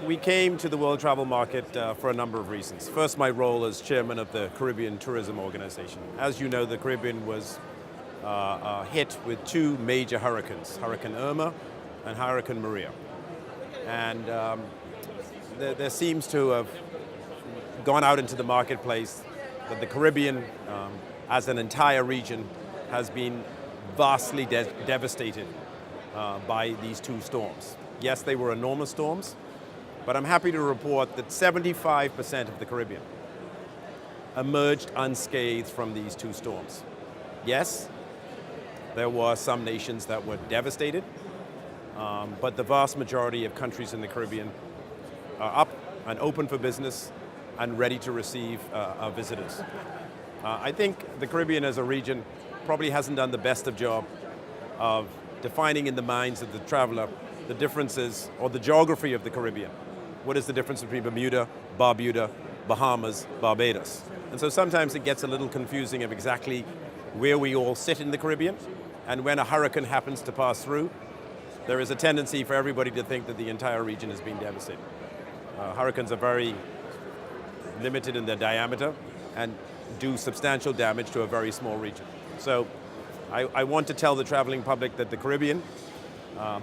we came to the world travel market for a number of reasons. First, my role as chairman of the Caribbean Tourism Organization. As you know, the Caribbean was hit with two major hurricanes, Hurricane Irma and Hurricane Maria. And there seems to have gone out into the marketplace that the Caribbean, as an entire region, has been vastly devastated by these two storms. Yes, they were enormous storms, but I'm happy to report that 75% of the Caribbean emerged unscathed from these two storms. Yes, there were some nations that were devastated, but the vast majority of countries in the Caribbean are up and open for business and ready to receive our visitors. I think the Caribbean as a region probably hasn't done the best of job of defining in the minds of the traveler the differences or the geography of the Caribbean. What is the difference between Bermuda, Barbuda, Bahamas, Barbados? And so sometimes it gets a little confusing of exactly where we all sit in the Caribbean, and when a hurricane happens to pass through, there is a tendency for everybody to think that the entire region has been devastated. Hurricanes are very limited in their diameter and do substantial damage to a very small region. So I want to tell the traveling public that the Caribbean,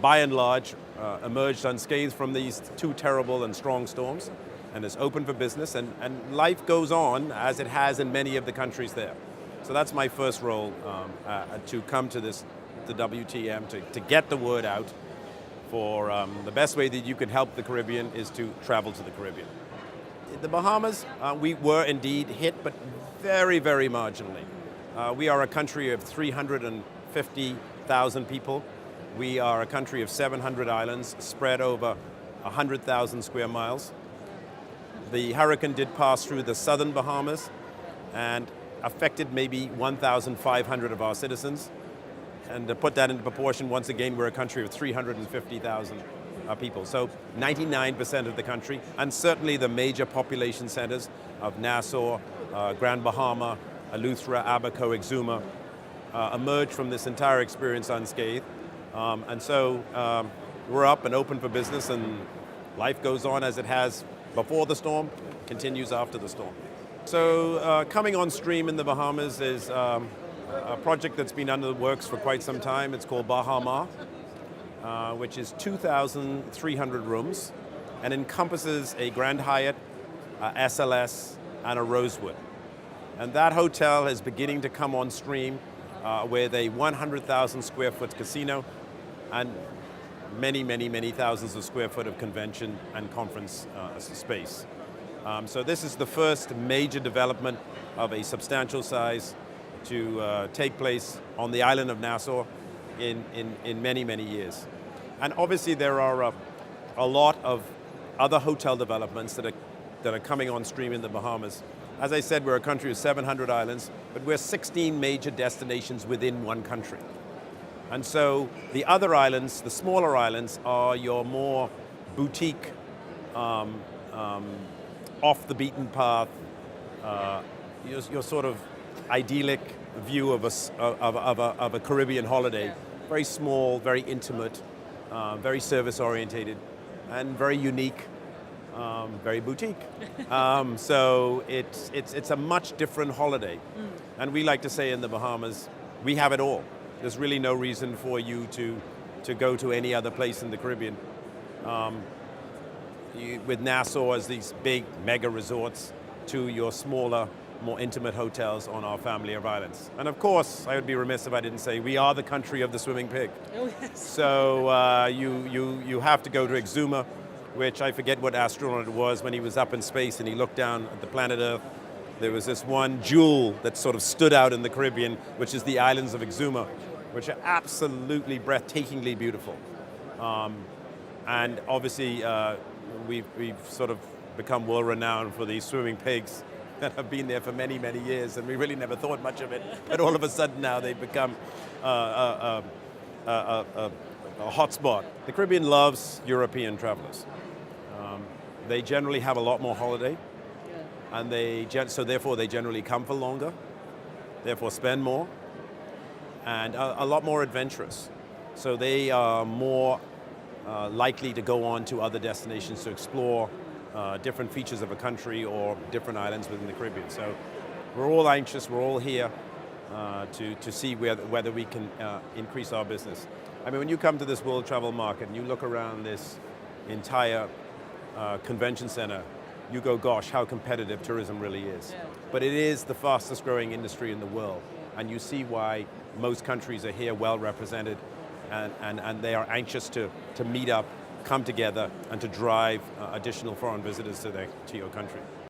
by and large, emerged unscathed from these two terrible and strong storms and is open for business, and life goes on as it has in many of the countries there. So that's my first role, to come to the WTM, to get the word out for the best way that you can help the Caribbean is to travel to the Caribbean. The Bahamas, we were indeed hit, but very, very marginally. We are a country of 350,000 people. We are a country of 700 islands spread over 100,000 square miles. The hurricane did pass through the southern Bahamas and affected maybe 1,500 of our citizens. And to put that into proportion, once again, we're a country of 350,000 people. So 99% of the country, and certainly the major population centers of Nassau, Grand Bahama, Eleuthera, Abaco, Exuma, emerged from this entire experience unscathed. And so we're up and open for business, and life goes on as it has before the storm, continues after the storm. So coming on stream in the Bahamas is a project that's been under the works for quite some time. It's called Bahamas, which is 2,300 rooms and encompasses a Grand Hyatt, SLS, and a Rosewood. And that hotel is beginning to come on stream with a 100,000 square foot casino and many, many, many thousands of square foot of convention and conference space. So this is the first major development of a substantial size to take place on the island of Nassau in many, many years. And obviously there are a lot of other hotel developments that are coming on stream in the Bahamas. As I said, we're a country of 700 islands, but we're 16 major destinations within one country. And so the other islands, the smaller islands, are your more boutique, off the beaten path, your sort of idyllic view of a Caribbean holiday. Very small, very intimate, very service orientated, and very unique. Very boutique. So it's a much different holiday. And we like to say in the Bahamas, we have it all. There's really no reason for you to go to any other place in the Caribbean. With Nassau as these big mega resorts to your smaller, more intimate hotels on our family of islands. And of course, I would be remiss if I didn't say we are the country of the swimming pig. Oh, yes. So you have to go to Exuma, which I forget what astronaut it was when he was up in space and he looked down at the planet Earth. There was this one jewel that sort of stood out in the Caribbean, which is the islands of Exuma, which are absolutely breathtakingly beautiful. And obviously, we've sort of become world-renowned for these swimming pigs that have been there for many, many years, and we really never thought much of it. But all of a sudden now they've become a hotspot. The Caribbean loves European travelers. They generally have a lot more holiday, and so therefore they generally come for longer, therefore spend more, and a lot more adventurous. So they are more likely to go on to other destinations to explore different features of a country or different islands within the Caribbean. So we're all anxious, we're all here to see whether we can increase our business. I mean, when you come to this world travel market and you look around this entire convention center, you go, gosh, how competitive tourism really is. Yeah. But it is the fastest growing industry in the world. And you see why most countries are here well represented, and they are anxious to meet up, come together, and to drive additional foreign visitors to your country.